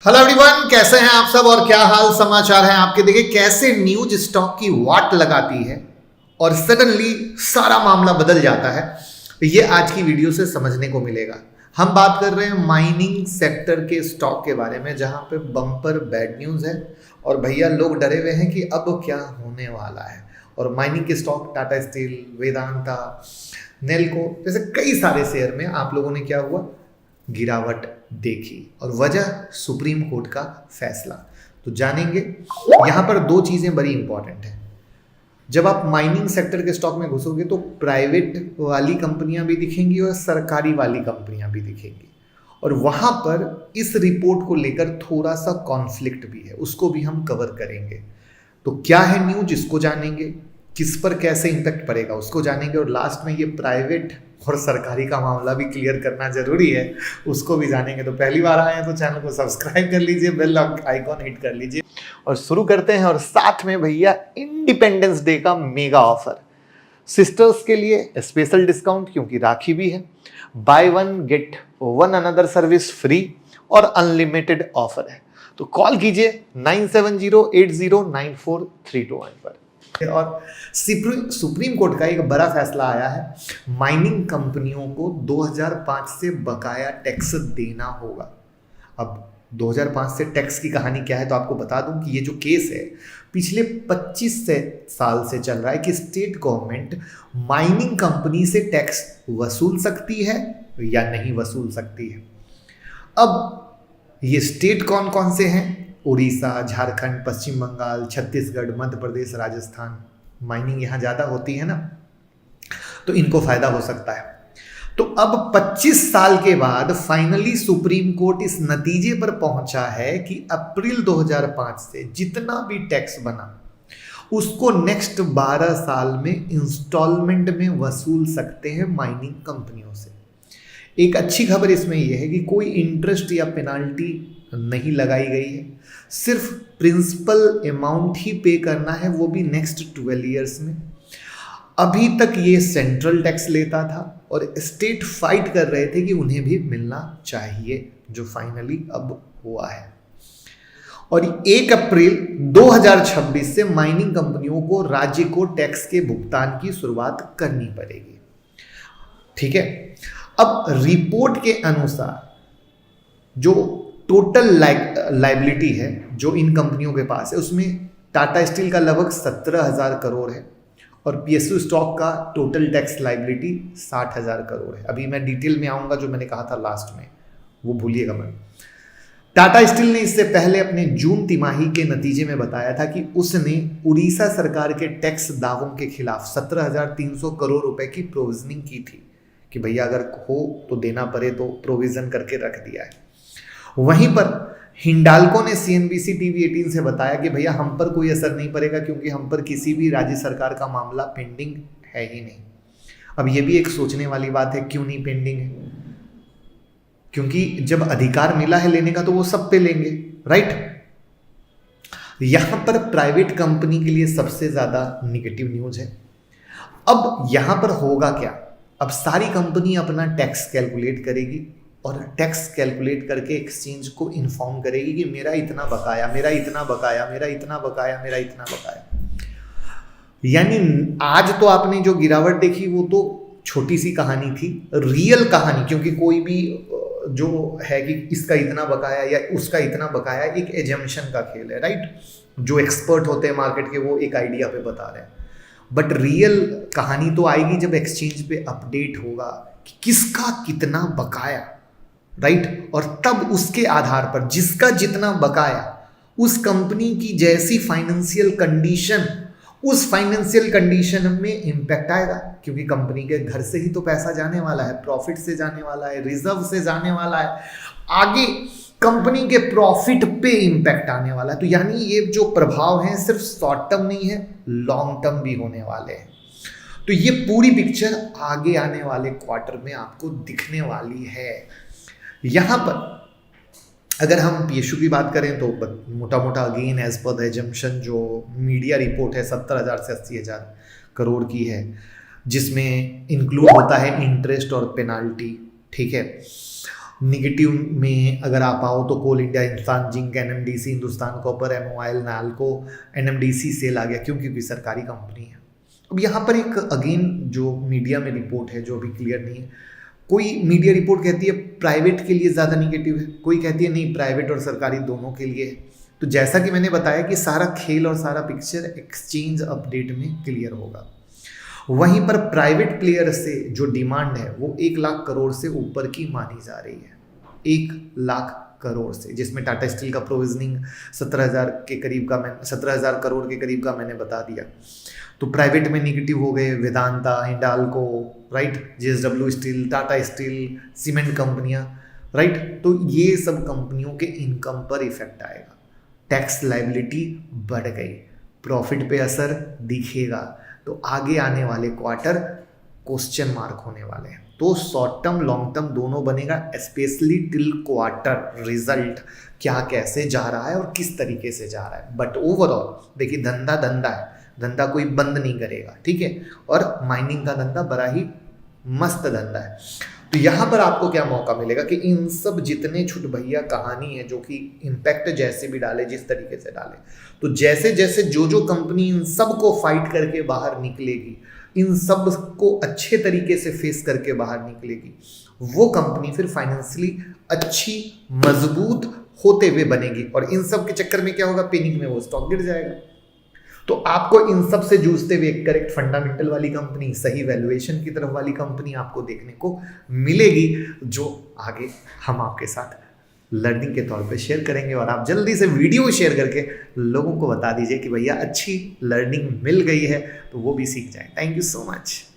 Hello everyone, कैसे हैं आप सब और क्या हाल समाचार है आपके। देखिए कैसे न्यूज स्टॉक की वाट लगाती है और सडनली सारा मामला बदल जाता है। ये आज की वीडियो से समझने को मिलेगा। हम बात कर रहे हैं माइनिंग सेक्टर के स्टॉक के बारे में, जहां पे बम्पर बैड न्यूज है और भैया लोग डरे हुए हैं कि अब क्या होने वाला है। और माइनिंग के स्टॉक टाटा स्टील, वेदांता, नेल्को जैसे कई सारे शेयर में आप लोगों ने क्या हुआ, गिरावट देखी। और वजह सुप्रीम कोर्ट का फैसला। तो जानेंगे। यहां पर दो चीजें बड़ी इंपॉर्टेंट है। जब आप माइनिंग सेक्टर के स्टॉक में घुसोगे तो प्राइवेट वाली कंपनियां भी दिखेंगी और सरकारी वाली कंपनियां भी दिखेंगी। और वहां पर इस रिपोर्ट को लेकर थोड़ा सा कॉन्फ्लिक्ट भी है, उसको भी हम कवर करेंगे। तो क्या है न्यूज, इसको जानेंगे। किस पर कैसे इंपैक्ट पड़ेगा उसको जानेंगे। और लास्ट में ये प्राइवेट और सरकारी का मामला भी क्लियर करना जरूरी है, उसको भी जानेंगे। तो पहली बार आए हैं तो चैनल को सब्सक्राइब कर लीजिए, बेल आइकॉन हिट कर लीजिए और शुरू करते हैं। और साथ में भैया इंडिपेंडेंस डे का मेगा ऑफर, सिस्टर्स के लिए स्पेशल डिस्काउंट क्योंकि राखी भी है, by one get one another service free और अनलिमिटेड ऑफर है। तो कॉल कीजिए 9708094321 पर। और सुप्रीम कोर्ट का एक बड़ा फैसला आया है, माइनिंग कंपनियों को 2005 से बकाया टैक्स देना होगा। अब 2005 से टैक्स की कहानी क्या है तो आपको बता दूं कि ये जो केस है पिछले 25 साल से चल रहा है कि स्टेट गवर्नमेंट माइनिंग कंपनी से टैक्स वसूल सकती है या नहीं वसूल सकती है। अब ये स्टेट कौन कौन से हैं? उड़ीसा, झारखंड, पश्चिम बंगाल, छत्तीसगढ़, मध्य प्रदेश, राजस्थान। माइनिंग यहाँ ज़्यादा होती है ना, तो इनको फायदा हो सकता है। तो अब 25 साल के बाद फाइनली सुप्रीम कोर्ट इस नतीजे पर पहुंचा है कि अप्रैल 2005 से जितना भी टैक्स बना उसको नेक्स्ट 12 साल में इंस्टॉलमेंट में वसूल सकते हैं माइनिंग कंपनियों से। एक अच्छी खबर इसमें यह है कि कोई इंटरेस्ट या पेनाल्टी नहीं लगाई गई है, सिर्फ प्रिंसिपल अमाउंट ही पे करना है, वो भी नेक्स्ट 12 ईयर्स में। अभी तक ये सेंट्रल टैक्स लेता था और स्टेट फाइट कर रहे थे कि उन्हें भी मिलना चाहिए, जो फाइनली अब हुआ है। और 1 अप्रैल 2026 से माइनिंग कंपनियों को राज्य को टैक्स के भुगतान की शुरुआत करनी पड़ेगी। ठीक है। अब रिपोर्ट के अनुसार जो टोटल लाइबिलिटी है जो इन कंपनियों के पास है, उसमें टाटा स्टील का लगभग 17,000 करोड़ है और पीएसयू स्टॉक का टोटल टैक्स लाइबिलिटी 60,000 करोड़ है। अभी मैं डिटेल में आऊँगा, जो मैंने कहा था लास्ट में वो भूलिएगा मत। टाटा स्टील ने इससे पहले अपने जून तिमाही के नतीजे में बताया था कि उसने उड़ीसा सरकार के टैक्स दावों के खिलाफ 17,300 करोड़ रुपए की प्रोविजनिंग की थी कि भैया अगर हो तो देना पड़े, तो प्रोविजन करके रख दिया है। वहीं पर हिंडाल्को ने सीएनबीसी टीवी 18 से बताया कि भैया हम पर कोई असर नहीं पड़ेगा क्योंकि हम पर किसी भी राज्य सरकार का मामला पेंडिंग है ही नहीं। अब ये भी एक सोचने वाली बात है, क्यों नहीं पेंडिंग है? क्योंकि जब अधिकार मिला है लेने का तो वो सब पे लेंगे, राइट। यहां पर प्राइवेट कंपनी के लिए सबसे ज्यादा निगेटिव न्यूज है। अब यहां पर होगा क्या? अब सारी कंपनी अपना टैक्स कैलकुलेट करेगी और टैक्स कैलकुलेट करके एक्सचेंज को इन्फॉर्म करेगी कि मेरा इतना बकाया, मेरा इतना बकाया, मेरा इतना बकाया, मेरा इतना बकाया। यानी आज तो आपने जो गिरावट देखी वो तो छोटी सी कहानी थी, रियल कहानी, क्योंकि कोई भी जो है कि इसका इतना बकाया या उसका इतना बकाया, एक एजम्पशन का खेल है, राइट। जो एक्सपर्ट होते हैं मार्केट के वो एक आइडिया पे बता रहे हैं, बट रियल कहानी तो आएगी जब एक्सचेंज पे अपडेट होगा कि किसका कितना बकाया, राइट। और तब उसके आधार पर जिसका जितना बकाया, उस कंपनी की जैसी फाइनेंशियल कंडीशन, उस फाइनेंशियल कंडीशन में इंपैक्ट आएगा, क्योंकि कंपनी के घर से ही तो पैसा जाने वाला है, प्रॉफिट से जाने वाला है, रिजर्व से जाने वाला है, आगे कंपनी के प्रॉफिट पे इंपैक्ट आने वाला है। तो यानी ये जो प्रभाव है सिर्फ शॉर्ट टर्म नहीं है, लॉन्ग टर्म भी होने वाले हैं। तो ये पूरी पिक्चर आगे आने वाले क्वार्टर में आपको दिखने वाली है। यहां पर अगर हम पीएसयू की बात करें तो मोटा मोटा again as per the assumption जो मीडिया रिपोर्ट है 70,000 से 80,000 करोड़ की है, जिसमें इंक्लूड होता है इंटरेस्ट और पेनाल्टी, ठीक है। निगेटिव में अगर आप आओ तो Coal India, Hindustan Zinc, NMDC, Hindustan Copper, MOIL, Nalco, NMDC SAIL आ गया, क्योंकि सरकारी कंपनी है। अब यहाँ पर एक अगेन जो मीडिया में रिपोर्ट है जो अभी क्लियर नहीं है, कोई मीडिया रिपोर्ट कहती है प्राइवेट के लिए ज़्यादा निगेटिव है, कोई कहती है नहीं प्राइवेट और सरकारी दोनों के लिए है। तो जैसा कि मैंने बताया कि सारा खेल और सारा पिक्चर एक्सचेंज अपडेट में क्लियर होगा। वहीं पर प्राइवेट प्लेयर से जो डिमांड है वो 1 लाख करोड़ से ऊपर की मानी जा रही है, 1 लाख करोड़ से, जिसमें टाटा स्टील का प्रोविजनिंग 17,000 के करीब का, 17,000 करोड़ के करीब का मैंने बता दिया। तो प्राइवेट में निगेटिव हो गए Vedanta, Hindalco, right, JSW steel, Tata steel, cement कंपनियां, राइट। तो ये सब कंपनियों के इनकम पर इफेक्ट आएगा, टैक्स लायबिलिटी बढ़ गई, प्रॉफिट पे असर दिखेगा। तो आगे आने वाले क्वार्टर क्वेश्चन मार्क होने वाले हैं। तो शॉर्ट टर्म लॉन्ग टर्म दोनों बनेगा, स्पेशली टिल क्वार्टर रिजल्ट क्या कैसे जा रहा है और किस तरीके से जा रहा है। बट ओवरऑल देखिए धंधा धंधा है, धंधा कोई बंद नहीं करेगा, ठीक है। और माइनिंग का धंधा बड़ा ही मस्त धंधा है। तो यहाँ पर आपको क्या मौका मिलेगा कि इन सब जितने छुट भैया कहानी है जो कि इम्पैक्ट जैसे भी डाले, जिस तरीके से डाले, तो जैसे जैसे जो कंपनी इन सब को फाइट करके बाहर निकलेगी, इन सब को अच्छे तरीके से फेस करके बाहर निकलेगी, वो कंपनी फिर फाइनेंशियली अच्छी मजबूत होते हुए बनेगी। और इन सब के चक्कर में क्या होगा, पैनिक में वो स्टॉक गिर जाएगा। तो आपको इन सब से जूझते हुए एक करेक्ट फंडामेंटल वाली कंपनी, सही वैल्यूएशन की तरफ वाली कंपनी आपको देखने को मिलेगी, जो आगे हम आपके साथ लर्निंग के तौर पे शेयर करेंगे। और आप जल्दी से वीडियो शेयर करके लोगों को बता दीजिए कि भैया अच्छी लर्निंग मिल गई है, तो वो भी सीख जाए। Thank you so much.